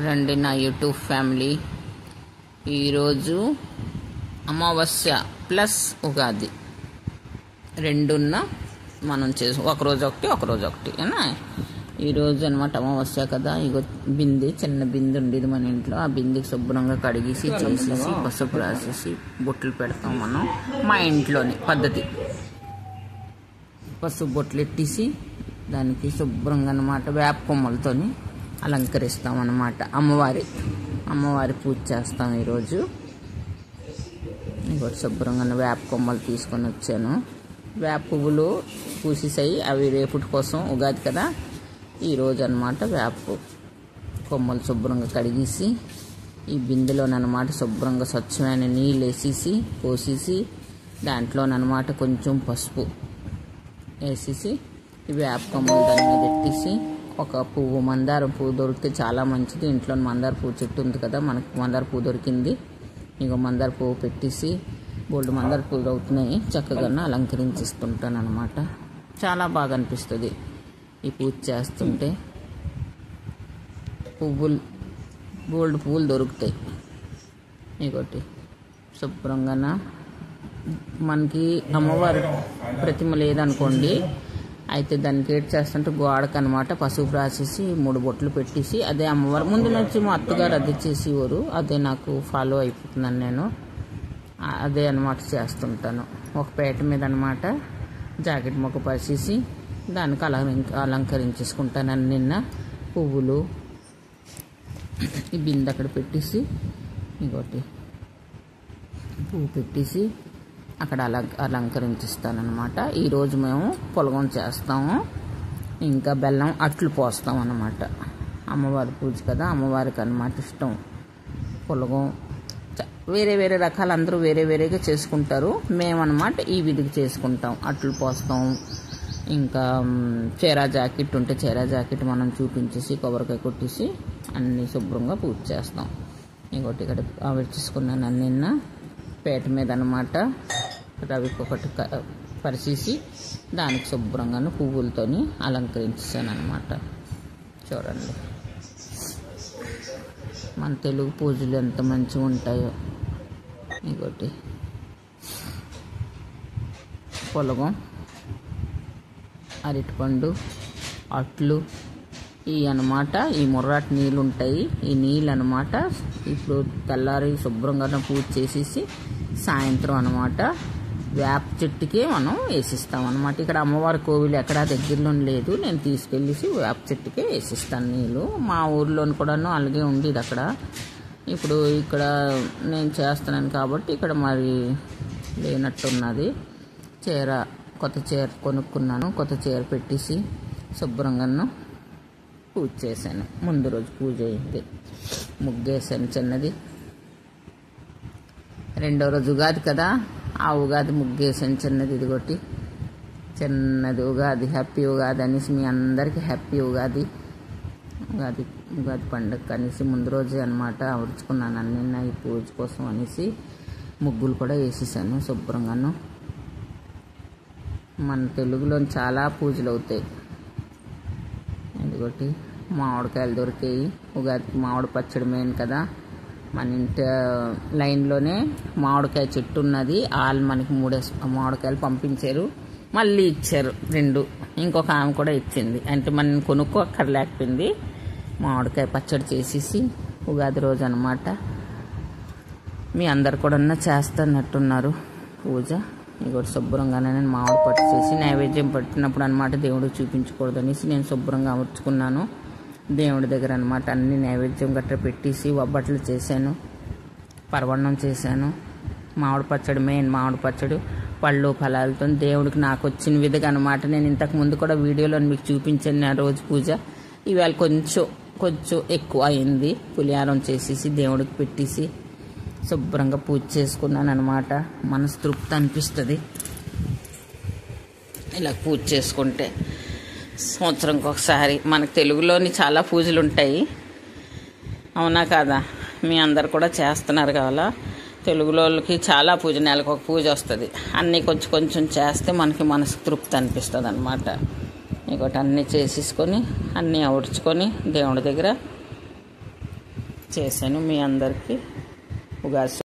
రండి నా YouTube family. ఈరోజు అమావాస్య ప్లస్ ఉగాది రెండున్న మనం ఒకరోజు ఒకటి ఏనా. ఈరోజు అనమాట అమావాస్య కదా. ఇగో బిందె, చిన్న బిందె ఉండేది మన ఇంట్లో. ఆ బిందెకి శుభ్రంగా కడిగేసి చేసేసి పసుపు రాసేసి బొట్లు పెడతాం మనం. మా ఇంట్లోని పద్ధతి పసుపు బొట్లు ఎట్టేసి దానికి శుభ్రంగా అనమాట వేప కొమ్మలతోని అలంకరిస్తాం అన్నమాట. అమ్మవారి పూజ చేస్తాం ఈరోజు. ఇంకోటి శుభ్రంగా వేప కొమ్మలు తీసుకొని వచ్చాను. వేప పువ్వులు పూసేసాయి, అవి రేపటి కోసం ఉగాది కదా. ఈరోజు అనమాట వేప కొమ్మలు శుభ్రంగా కడిగేసి ఈ బిందెలోనమాట శుభ్రంగా స్వచ్ఛమైన నీళ్ళు వేసేసి పోసేసి దాంట్లోనమాట కొంచెం పసుపు వేసేసి ఈ వేప కొమ్మలు దాని మీద పెట్టేసి ఒక పువ్వు, మందారం పువ్వు దొరికితే చాలా మంచిది. ఇంట్లో మందార పువ్వు చెట్టు ఉంది కదా, మనకు మందార పువ్వు దొరికింది. ఇంకో మందార పువ్వు పెట్టేసి బోల్డ్ మందార పువ్వులు అవుతున్నాయి, చక్కగా అలంకరించిస్తుంటాను అనమాట. చాలా బాగా అనిపిస్తుంది ఈ పూజ చేస్తుంటే. బోల్డ్ పువ్వులు దొరుకుతాయి. ఇంకోటి శుభ్రంగా మనకి అమ్మవారి ప్రతిమ లేదనుకోండి, అయితే దానికి ఏడ్ చేస్తుంటే గోడకు అనమాట పసుపు రాసేసి 3 బొట్లు పెట్టేసి అదే అమ్మవారు ముందు నుంచి మా అత్తగారు అది చేసేవారు. అదే నాకు ఫాలో అయిపోతున్నాను నేను. అదే అనమాట చేస్తుంటాను. ఒక పేట మీద అనమాట జాకెట్ మొక్క పరిచేసి దానికి అలంకరించేసుకుంటాను. నిన్న పువ్వులు ఈ బిందె అక్కడ పెట్టేసి ఇంకోటి పువ్వు పెట్టేసి అక్కడ అలంకరించిస్తానమాట. ఈరోజు మేము పులగం చేస్తాము, ఇంకా బెల్లం అట్లు పోస్తాం అన్నమాట. అమ్మవారి పూజ కదా, అమ్మవారికి అన్నమాట ఇష్టం పులగం. వేరే రకాలు అందరూ వేరేగా చేసుకుంటారు. మేమన్నమాట ఈ విధికి చేసుకుంటాం. అట్లు పోస్తాం. ఇంకా చీరా జాకెట్ ఉంటే చీరా జాకెట్ మనం చూపించేసి కొబ్బరికాయ కొట్టేసి అన్నీ శుభ్రంగా పూజ చేస్తాం. ఇంకోటి ఇక్కడ ఆవిర్చేసుకున్నాను నిన్న పేట మీద అనమాట. రవికి ఒకటి పరిచేసి దానికి శుభ్రంగా పువ్వులతోని అలంకరించాను అనమాట. చూడండి మన తెలుగు పూజలు ఎంత మంచిగా ఉంటాయో. ఇంకోటి పులగం, అరటిపండు, అట్లు ఈ అనమాట. ఈ ముర్రాటి నీళ్ళు ఉంటాయి. ఈ నీళ్ళు అనమాట ఇప్పుడు తెల్లారి శుభ్రంగా పూజ చేసేసి సాయంత్రం అనమాట వేప చెట్టుకి మనం వేసిస్తాం అనమాట. ఇక్కడ అమ్మవారి కోవిలు ఎక్కడా దగ్గరలో లేదు, నేను తీసుకెళ్ళేసి వేప చెట్టుకే వేసిస్తాను నీళ్ళు. మా ఊర్లోని కూడాను అలాగే ఉండేది అక్కడ. ఇప్పుడు ఇక్కడ నేను చేస్తున్నాను కాబట్టి ఇక్కడ మరి లేనట్టున్నది. కొత్త చీర కొనుక్కున్నాను. కొత్త చీర పెట్టేసి శుభ్రంగా పూజ చేశాను. ముందు రోజు పూజ అయింది, ముగ్గేసాను చిన్నది. రెండో రోజు ఉగాది కదా, ఆ ఉగాది ముగ్గేసాను చిన్నది. ఇదిగోటి చిన్నది ఉగాది. హ్యాపీ ఉగాది అనేసి మీ అందరికీ హ్యాపీ ఉగాది. ఉగాది పండుగ అనేసి ముందు రోజే అనమాట ఆవర్చుకున్నాను నిన్న ఈ పూజ కోసం అనేసి. ముగ్గులు కూడా వేసేసాను శుభ్రంగాను. మన తెలుగులో చాలా పూజలు అవుతాయి. ఇదిగోటి మామిడికాయలు దొరికాయి. ఉగాదికి మామిడి పచ్చడి మెయిన్ కదా. మన ఇంటి లైన్లోనే మామిడికాయ చెట్టు ఉన్నది. వాళ్ళు మనకి 3 మామిడికాయలు పంపించారు, మళ్ళీ ఇచ్చారు 2. ఇంకొక ఆమె కూడా ఇచ్చింది. అంటే మనం కొనుక్కోక్కర్లేకపోయింది. మామిడికాయ పచ్చడి చేసేసి ఉగాది రోజు అనమాట. మీ అందరు కూడా చేస్తున్నట్టున్నారు పూజ. ఇంకోటి శుభ్రంగానే నేను మామిడి పట్టు చేసి నైవేద్యం పట్టినప్పుడు అనమాట దేవుడికి చూపించకూడదు అనేసి నేను శుభ్రంగా అమర్చుకున్నాను. దేవుడి దగ్గర అనమాట అన్ని నైవేద్యం గట్రా పెట్టేసి ఒబ్బట్లు చేశాను, పరవన్నం చేశాను. మామిడి పచ్చడి మెయిన్. మామిడి పచ్చడి పళ్ళు ఫలాలతో దేవుడికి నాకు వచ్చిన విధంగా అనమాట. నేను ఇంతకు ముందు కూడా వీడియోలో మీకు చూపించాను నా రోజు పూజ. ఇవాళ కొంచెం ఎక్కువ అయింది. పులిహారం చేసేసి దేవుడికి పెట్టేసి శుభ్రంగా పూజ చేసుకున్నాను అనమాట. మనసు తృప్తి అనిపిస్తుంది ఇలా పూజ చేసుకుంటే. సంవత్సరంకి ఒకసారి మనకు తెలుగులోని చాలా పూజలు ఉంటాయి, అవునా కాదా? మీ అందరు కూడా చేస్తున్నారు కావాలా. తెలుగులోకి చాలా పూజ, నెలకు ఒక పూజ వస్తుంది. అన్నీ కొంచెం చేస్తే మనకి మనసు తృప్తి అనిపిస్తుంది అనమాట. ఇంకోటి అన్నీ చేసేసుకొని అన్నీ ఆవుడ్చుకొని దేవుడి దగ్గర చేశాను మీ అందరికీ ఉగాది